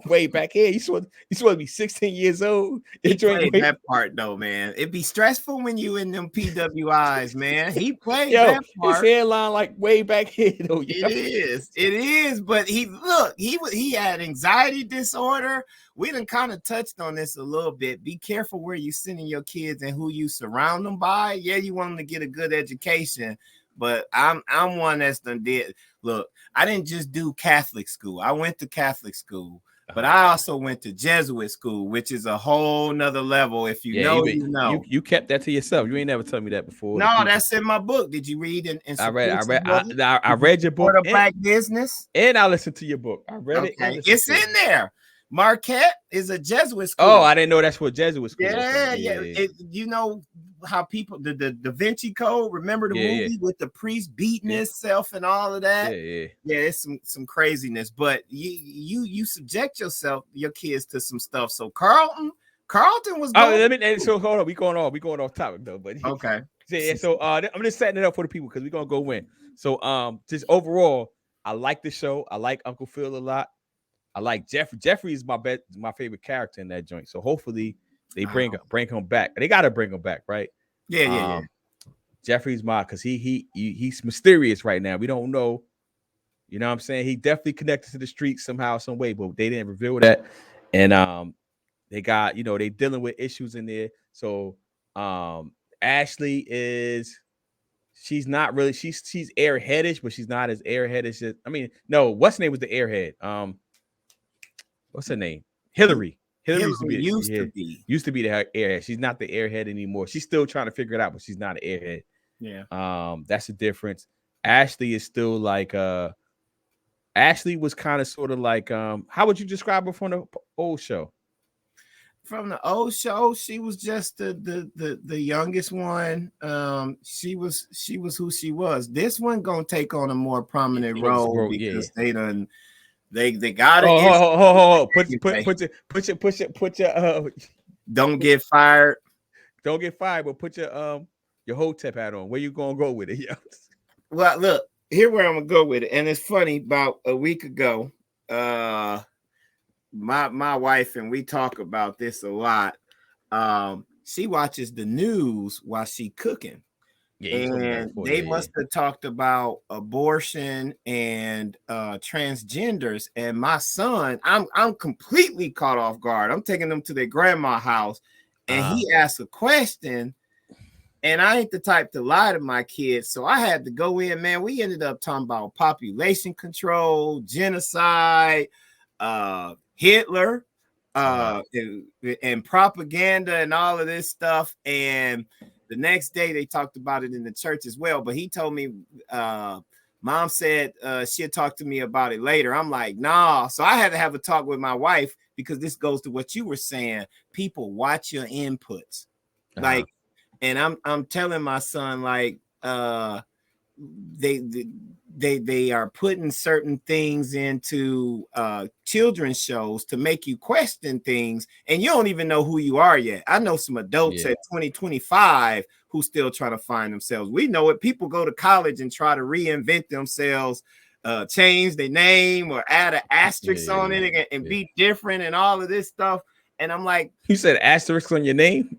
way back here. He's supposed to be 16 years old. He played that part though, man. It'd be stressful when you in them PWIs, man. He played that part. His hairline like way back here though. It is. But he had anxiety disorder. We done kind of touched on this a little bit. Be careful where you sending your kids and who you surround them by. Yeah, you want them to get a good education. But I'm one that's done did. Look, I didn't just do Catholic school. I went to Catholic school, but I also went to Jesuit school, which is a whole nother level. If you know, you know. You kept that to yourself. You ain't never told me that before. No, that's in my book. Did you read it? I read your book. For the Black Business. And I listened to your book. I read it. It's in there. Marquette is a Jesuit school. Oh, I didn't know that's what Jesuit school. Yeah, Okay. yeah. You know how people the Da Vinci Code. Remember the movie with the priest beating himself and all of that. Yeah. It's some craziness. But you subject your kids to some stuff. So Carlton was. So hold on, we going off topic though. But okay. Yeah. So I'm just setting it up for the people because we're gonna go win. So just overall, I like the show. I like Uncle Phil a lot. I like Jeffrey. Jeffrey is my favorite character in that joint. So hopefully they bring him back. They gotta bring him back, right? Yeah. Jeffrey's because he's mysterious right now. We don't know. You know what I'm saying? He definitely connected to the streets somehow, some way, but they didn't reveal that. And they got, they dealing with issues in there. So Ashley she's not really she's airheadish, but she's not as airheadish as what's her name was the airhead? What's her name? Hillary. Hillary used to be the airhead. She's not the airhead anymore. She's still trying to figure it out, but she's not an airhead. Yeah. That's the difference. Ashley is still like Ashley was kind of sort of like how would you describe her from the old show? From the old show, she was just the youngest one. She was who she was. This one gonna take on a more prominent role because they got it. Put your don't get fired. Don't get fired, but put your Hotep hat on. Where you gonna go with it? Yeah. Well, look, here where I'm gonna go with it. And it's funny, about a week ago, my wife and we talk about this a lot. She watches the news while she cooking. And they must have talked about abortion and transgenders. And my son, I'm completely caught off guard. I'm taking them to their grandma's house, and he asked a question, and I ain't the type to lie to my kids, so I had to go in. Man, we ended up talking about population control, genocide, Hitler, and propaganda, and all of this stuff. And the next day they talked about it in the church as well. But he told me, mom said she'll talk to me about it later. I'm like, nah. So I had to have a talk with my wife, because this goes to what you were saying. People watch your inputs. Like, and I'm telling my son, like, they are putting certain things into children's shows to make you question things, and you don't even know who you are yet. I know some adults at 2025 who still trying to find themselves. We know it. People go to college and try to reinvent themselves, change their name or add an asterisk on it and be different and all of this stuff. And I'm like, you said asterisk on your name?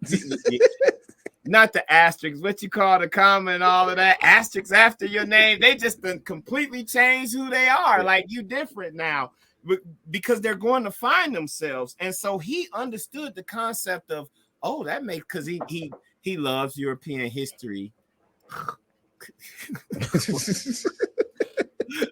Not the asterisks, what you call the comma and all of that, asterisks after your name. They just completely changed who they are. Like, you different now, because they're going to find themselves. And so he understood the concept of, that makes, because he loves European history.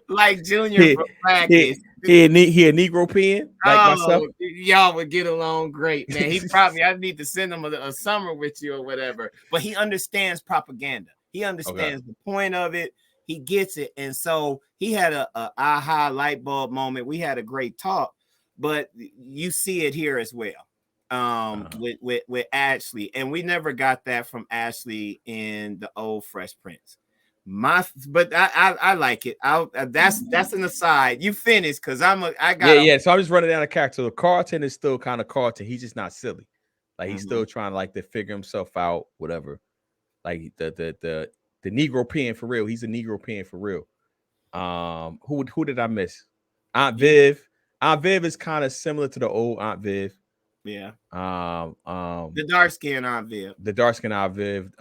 Like Junior from Practice. He a Negro pen like myself. Y'all would get along great, man. I need to send him a summer with you or whatever. But he understands propaganda. He understands the point of it. He gets it. And so he had a aha light bulb moment. We had a great talk, but you see it here as well. With Ashley. And we never got that from Ashley in the old Fresh Prince. But I like it. That's an aside. You finish, because So I'm just running down the character. So Carlton is still kind of Carlton. He's just not silly. Like, he's still trying to figure himself out, whatever. Like the Negro pen for real. He's a Negro pen for real. Who did I miss? Aunt Viv. Aunt Viv is kind of similar to the old Aunt Viv. Yeah. The dark skin Aunt Viv. The dark skin Aunt Viv.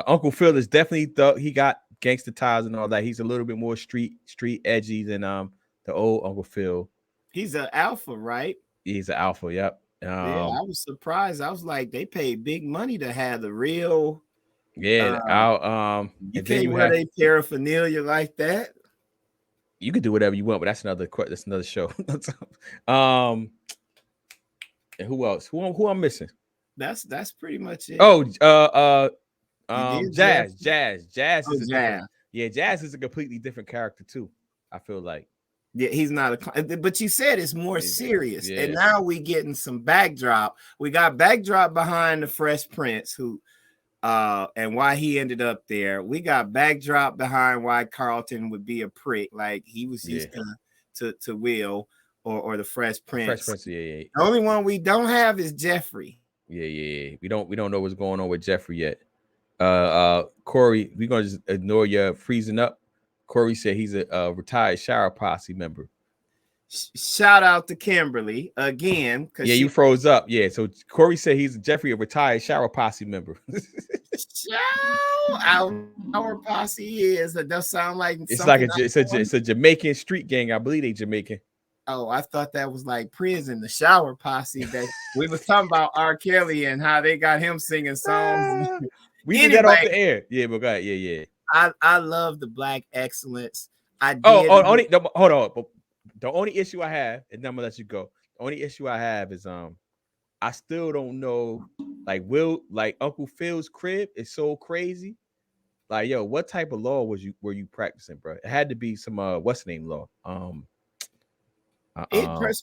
Uncle Phil is definitely he got gangster ties and all that. He's a little bit more street edgy than the old Uncle Phil. He's an alpha, right? He's an alpha. Yep. I was surprised. I was like, they paid big money to have the real. Yeah. You can't wear their paraphernalia like that. You could do whatever you want, but that's another show. And who else? Who I'm missing? That's pretty much it. Jazz is Jazz. Jazz is a completely different character too. I feel like Yeah, he's not a. But you said it's more serious, Yeah. and now we getting some backdrop. We got backdrop behind the Fresh Prince, who, and why he ended up there. We got backdrop behind why Carlton would be a prick, like he was used to Will or the Fresh Prince. Fresh Prince, yeah. The only one we don't have is Jeffrey. Yeah. We don't know what's going on with Jeffrey yet. Corey, we're gonna just ignore your freezing up. Corey said he's a retired shower posse member. Shout out to Kimberly again. Yeah, you froze up. Yeah, so Corey said he's Jeffrey, a retired shower posse member. Our posse is. That does sound like it's like it's a Jamaican street gang. I believe they Jamaican. Oh, I thought that was like prison, the shower posse. That we was talking about R. Kelly and how they got him singing songs. We did that off the air. Yeah, but go ahead. Yeah. I love the Black excellence. Hold on. The only issue I have, and then I'm gonna let you go. The only issue I have is I still don't know, like Uncle Phil's crib is so crazy. Like, yo, what type of law were you practicing, bro? It had to be some what's the name law?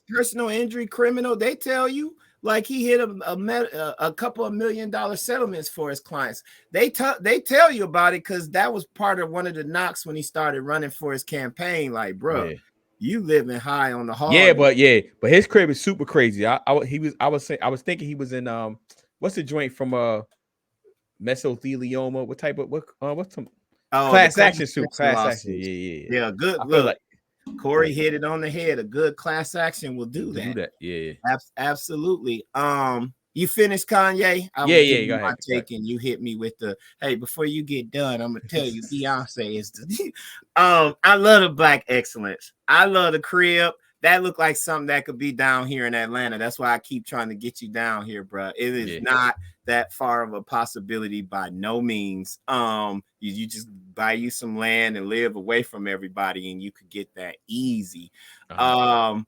Personal injury criminal. They tell you like he hit a couple of $1 million settlements for his clients. They tell you about it because that was part of one of the knocks when he started running for his campaign. Like, bro, you living high on the hard. But his crib is super crazy. I was thinking he was in what's the joint from mesothelioma? What's some class action suit? Class action. Yeah. Good. Look. Corey hit it on the head. A good class action will do that. Yeah. Absolutely. You finished Kanye? Yeah. Go ahead. And you hit me with the hey. Before you get done, I'm gonna tell you, Beyonce is the. I love the Black excellence. I love the crib. That looked like something that could be down here in Atlanta. That's why I keep trying to get you down here, bro. It is not that far of a possibility by no means. You just buy you some land and live away from everybody, and you could get that easy. I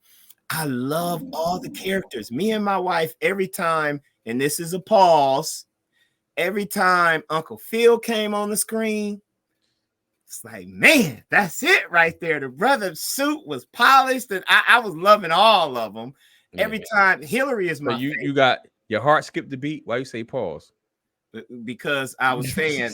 love all the characters. Me and my wife, every time, and this is a pause, every time Uncle Phil came on the screen, it's like, man, that's it right there. The brother's suit was polished, and I was loving all of them. Every time, Hillary is my favorite. You got your heart skipped the beat. Why you say pause? Because I was saying,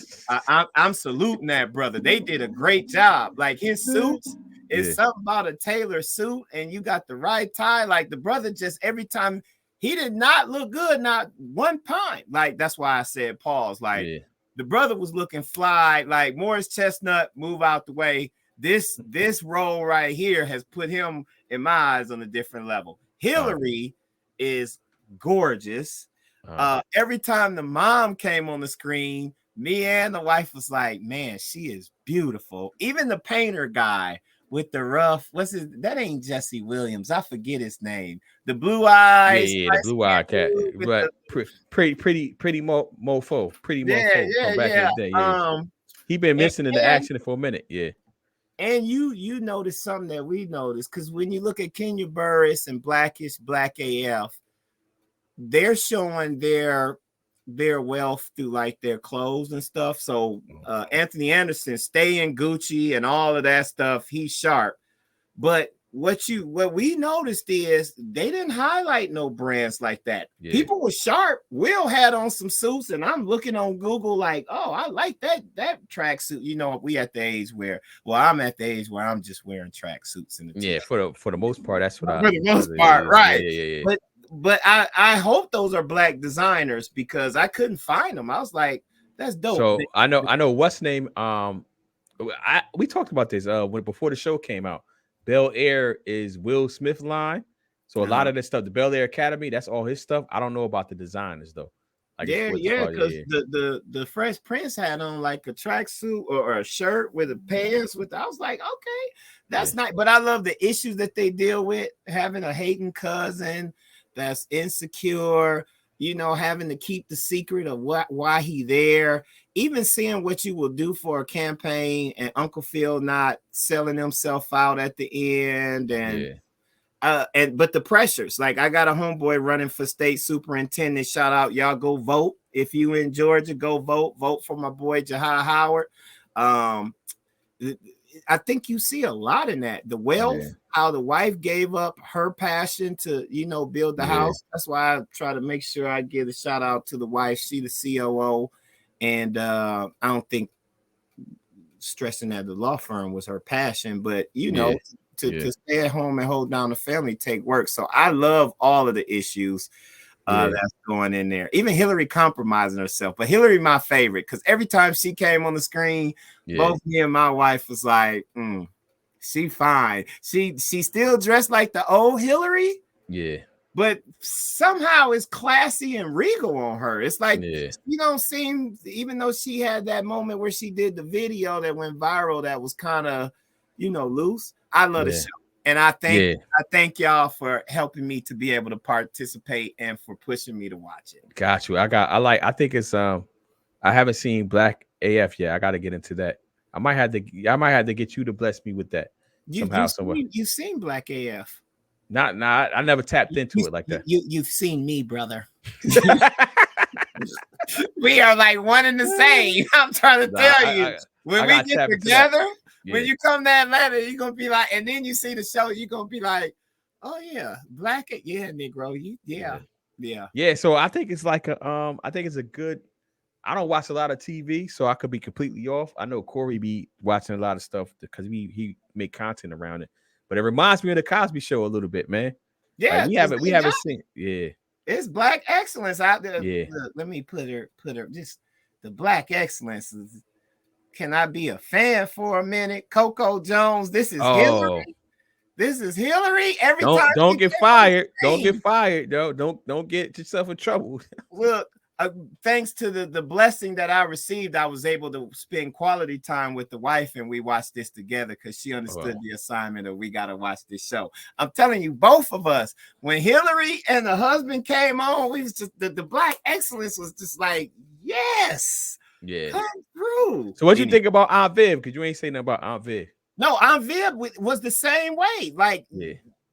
I'm saluting that brother. They did a great job. Like his suits is something about a tailor suit, and you got the right tie. Like the brother just every time he did not look good, not one time. Like that's why I said pause. Like the brother was looking fly. Like Morris Chestnut, move out the way. This role right here has put him in my eyes on a different level. Hillary is gorgeous. Every time the mom came on the screen, me and the wife was like, man, she is beautiful. Even the painter guy with the rough, that ain't Jesse Williams. I forget his name. The blue eyes. Yeah, the blue eye cat. But pretty mofo. Pretty mofo from back in the day. He been missing in the action for a minute. Yeah. And you noticed something that we noticed, because when you look at Kenya Burris and Blackish Black AF, they're showing their wealth through like their clothes and stuff. So Anthony Anderson stay in Gucci and all of that stuff. He's sharp. But what we noticed is they didn't highlight no brands like that. People were sharp. Will had on some suits, and I'm looking on Google like, oh, I like that tracksuit. You know, we at the age where, I'm at the age where I'm just wearing tracksuits in the for the most part, that's what for the most part, right? Yeah. But I hope those are Black designers, because I couldn't find them. I was like, that's dope. So I know what's name. We talked about this before the show came out. Bel Air is Will Smith line. So a lot of this stuff, the Bel Air Academy, that's all his stuff. I don't know about the designers though. Because the Fresh Prince had on like a tracksuit or a shirt with a pants with. I was like, okay, that's nice. But I love the issues that they deal with, having a hating cousin that's insecure, having to keep the secret of why he there, even seeing what you will do for a campaign, and Uncle Phil not selling himself out at the end, but the pressures. Like I got a homeboy running for state superintendent. Shout out, y'all go vote. If you in Georgia, go vote for my boy Jahai Howard. I think you see a lot in that. The wealth, how the wife gave up her passion to, build the house. That's why I try to make sure I give a shout out to the wife. She the COO, and I don't think stressing at the law firm was her passion, but to stay at home and hold down the family take work. So I love all of the issues that's going in there. Even Hillary compromising herself, but Hillary my favorite because every time she came on the screen, both me and my wife was like, she fine. She still dressed like the old Hillary, but somehow it's classy and regal on her. It's like you don't seem, even though she had that moment where she did the video that went viral that was kind of loose. I love the show. And I thank y'all for helping me to be able to participate and for pushing me to watch it. Got you. I think it's I haven't seen Black AF yet. I got to get into that. I might have to get you to bless me with that somehow. You've seen Black AF. Not I never tapped into it like that. You've seen me, brother. We are like one and the same. I'm trying to tell you. When we get together, when you come to Atlanta, you're gonna be like, and then you see the show, you're gonna be like, oh yeah, Black, Negro, yeah. So I think it's like I think it's a good. I don't watch a lot of TV, so I could be completely off. I know Corey be watching a lot of stuff because he make content around it, but it reminds me of the Cosby Show a little bit, man. Yeah, like we haven't seen. Yeah, it's Black excellence out there. Yeah, let me put her. Just the Black excellence. Can I be a fan for a minute? Coco Jones. This is Hillary. This is Hillary. Every time. Don't get fired. Don't get fired. No, don't get yourself in trouble. Look. Thanks to the blessing that I received, I was able to spend quality time with the wife, and we watched this together because she understood the assignment of we got to watch this show. I'm telling you, both of us, when Hillary and the husband came on, we was just the Black excellence was just like, yes, come through. So what you think about Aunt Viv? Because you ain't saying nothing about Aunt Viv. No, Aunt Viv was the same way. Like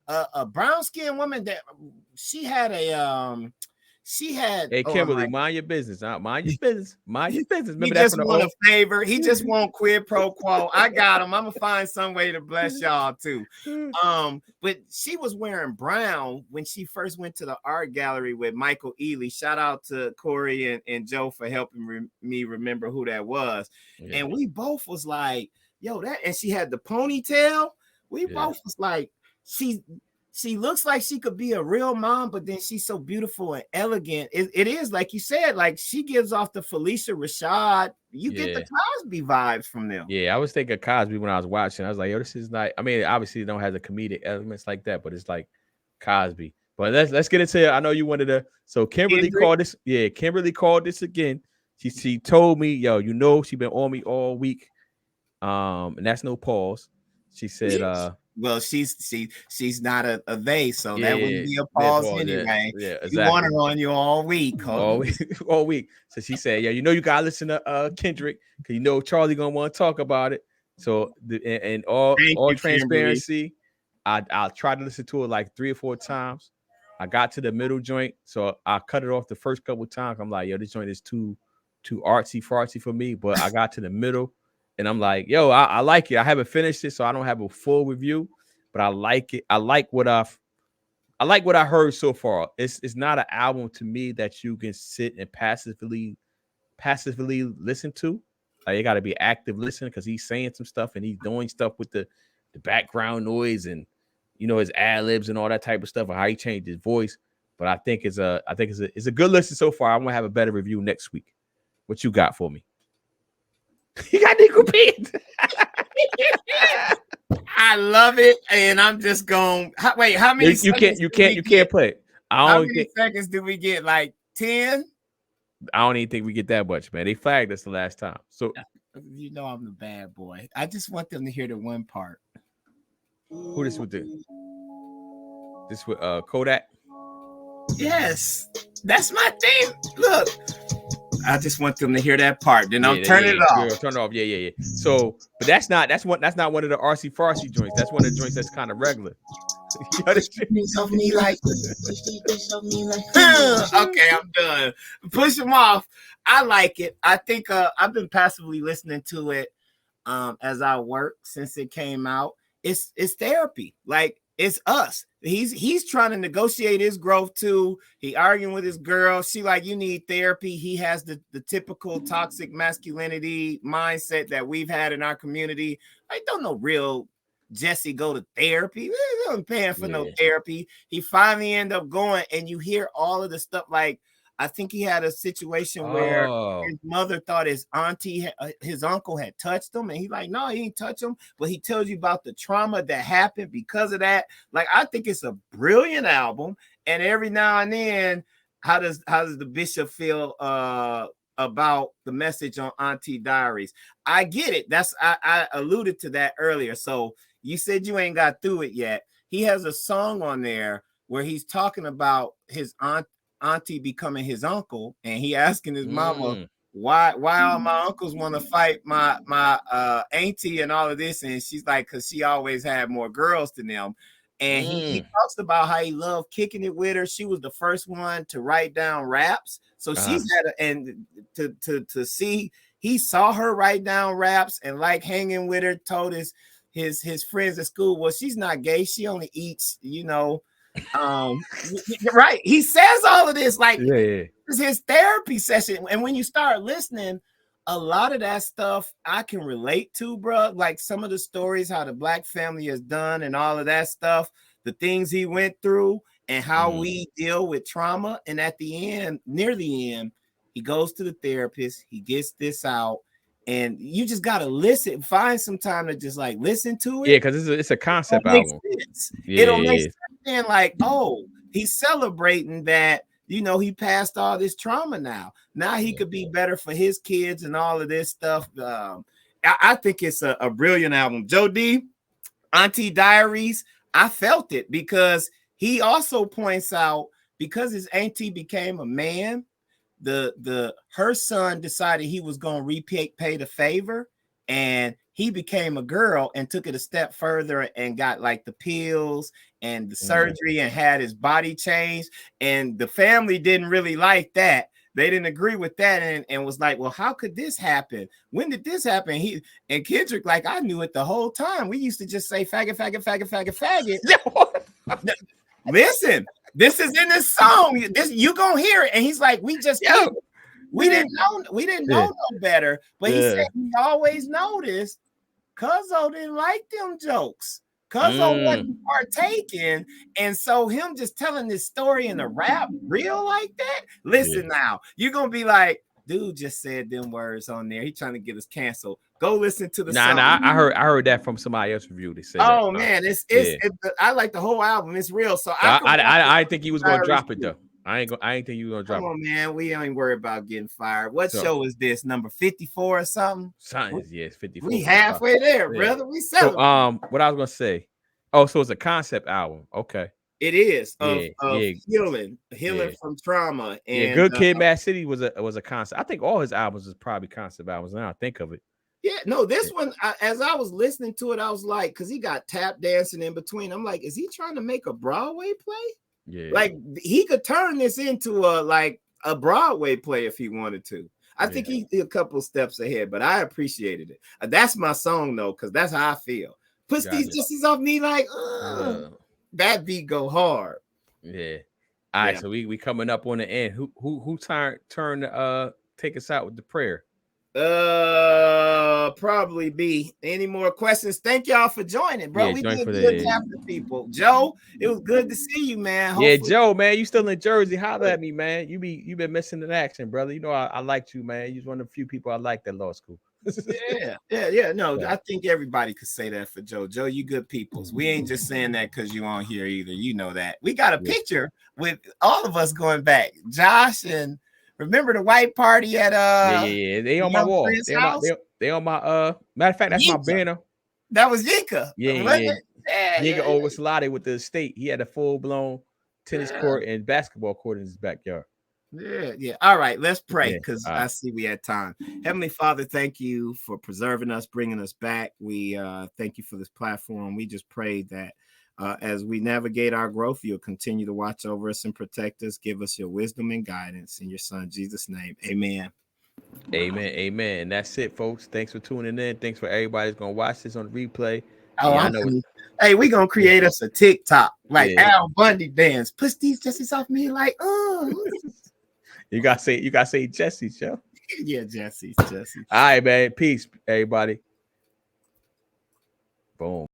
a brown skinned woman that she had a Hey Kimberly, mind your business. Mind your business. Mind your business. Remember he just want a favor. He just want quid pro quo. I got him. I'm gonna find some way to bless y'all too. But she was wearing brown when she first went to the art gallery with Michael Ealy. Shout out to Corey and Joe for helping me remember who that was. And we both was like, yo, that. And she had the ponytail. We both was like, she looks like she could be a real mom, but then she's so beautiful and elegant. It is like you said, like she gives off the Felicia Rashad. You get the Cosby vibes from them. Yeah, I was thinking Cosby when I was watching. I was like, yo, this is not. I mean, obviously, it don't have the comedic elements like that, but it's like Cosby. But let's get into it. I know you wanted to. So Kimberly called this. Yeah, Kimberly called this again. She told me, yo, she been on me all week. And that's no pause. She said, well, she's not a they, so that wouldn't be a pause anyway. Yeah, exactly. You want her on you all week. All week. So she said, yeah, you gotta listen to Kendrick because Charlie gonna want to talk about it. So and all transparency, I'll try to listen to it like 3 or 4 times. I got to the middle joint, so I cut it off the first couple of times. I'm like, yo, this joint is too artsy fartsy for me. But I got to the middle. And I'm like, yo, I like it. I haven't finished it, so I don't have a full review, but I like it. I like what I heard so far. It's not an album to me that you can sit and passively listen to. Like, you got to be active listening because he's saying some stuff and he's doing stuff with the background noise and his ad libs and all that type of stuff and how he changed his voice. But I think it's a good listen so far. I'm gonna have a better review next week. What you got for me? You got Negro Pins. I love it, and I'm just going. Wait, how many? You can't play it. How many seconds do we get? Like 10? I don't even think we get that much, man. They flagged us the last time, so I'm the bad boy. I just want them to hear the one part. Who this with? This with Kodak. Yes, that's my thing. Look. I just want them to hear that part. Then I'll turn it off. Turn it off. Yeah. So, but that's not one of the RC Farsi joints. That's one of the joints that's kind of regular. Okay, I'm done. Push them off. I like it. I think I've been passively listening to it as I work since it came out. it's therapy. Like it's us. He's trying to negotiate his growth too. He arguing with his girl. She like, you need therapy. He has the typical toxic masculinity mindset that we've had in our community. I don't know real Jesse go to therapy. He wasn't paying for no therapy. He finally end up going, and you hear all of the stuff. Like I think he had a situation where his mother thought his auntie, his uncle had touched him, and he's like, no, he ain't touch him. But he tells you about the trauma that happened because of that. Like I think it's a brilliant album. And every now and then, how does the bishop feel about the message on Auntie Diaries? I get it. I alluded to that earlier. So you said you ain't got through it yet. He has a song on there where he's talking about his auntie becoming his uncle, and he asking his mama why all my uncles want to fight my auntie and all of this, and she's like, because she always had more girls than them. And he talks about how he loved kicking it with her. She was the first one to write down raps, so she's had and to see, he saw her write down raps and like hanging with her. Told his friends at school, well, she's not gay, she only eats, right. He says all of this like it's his therapy session. And when you start listening, a lot of that stuff I can relate to, bro. Like some of the stories, how the Black family has done and all of that stuff, the things he went through and how we deal with trauma. And at the end, near the end, he goes to the therapist, he gets this out. And you just gotta listen, find some time to just like listen to it. Yeah, because it's a concept album. It'll make sense. And like, oh, he's celebrating that, he passed all this trauma now. Now he could be better for his kids and all of this stuff. I think it's a brilliant album. Joe D, Auntie Diaries, I felt it because he also points out, because his auntie became a man, her son decided he was going to repay the favor, and he became a girl and took it a step further and got like the pills and the surgery and had his body changed. And the family didn't really like that. They didn't agree with that and was like, well, how could this happen? When did this happen? He and Kendrick, like, I knew it the whole time. We used to just say faggot, faggot, faggot, faggot, faggot. Listen, this is in this song. This you gonna hear it. And he's like, we didn't know no better. But he said he always noticed Cuzzo didn't like them jokes. Cuzzo wasn't partaking. And so him just telling this story in a rap real like that. Listen now, you're gonna be like, dude just said them words on there. He trying to get us canceled. Go listen to the song. I heard that from somebody else review. They said, oh man, I like the whole album. It's real. So I think he was gonna drop it though. I ain't think you were gonna drop it. Come on, man. We ain't worried about getting fired. What show is this? Number 54 or something? It's 54. We halfway there, brother. We celebrate. So, what I was gonna say. Oh, so it's a concept album. Okay. It is of healing from trauma. And Good Kid, Mad City was a concept. I think all his albums is probably concept albums. Now I think of it. Yeah, no, this one, as I was listening to it, I was like, because he got tap dancing in between. I'm like, is he trying to make a Broadway play? Yeah, like he could turn this into a Broadway play if he wanted to. I think he's a couple steps ahead, but I appreciated it. That's my song though, because that's how I feel. Puts these justices off me like that beat go hard. Yeah. All right, so we coming up on the end. Who turn take us out with the prayer? Probably B. Any more questions? Thank y'all for joining, bro. Yeah, we did good after people. Joe, it was good to see you, man. Hopefully. Yeah, Joe, man, you still in Jersey? Holler at me, man. You been missing in action, brother. You know I liked you, man. You're one of the few people I liked at law school. Yeah. No, I think everybody could say that for Joe. Joe, you good peoples. We ain't just saying that because you on here either. You know that. We got a picture with all of us going back. Josh and remember the white party at they on my wall. They on my matter of fact, that's Yinka. My banner. That was Yinka. Yeah. Yinka over Salati with the estate. He had a full-blown tennis court and basketball court in his backyard. Yeah. All right, let's pray because I see we had time. Heavenly Father, thank you for preserving us, bringing us back. We thank you for this platform. We just pray that as we navigate our growth, you'll continue to watch over us and protect us. Give us your wisdom and guidance in your son, Jesus' name. Amen. Amen. And that's it, folks. Thanks for tuning in. Thanks for everybody that's going to watch this on the replay. Hey, we gonna create us a TikTok like Yeah. Al Bundy dance. Push these Jessies off me like, oh. You gotta say Jesse, Joe. Yeah, Jesse. All right, man. Peace, everybody. Boom.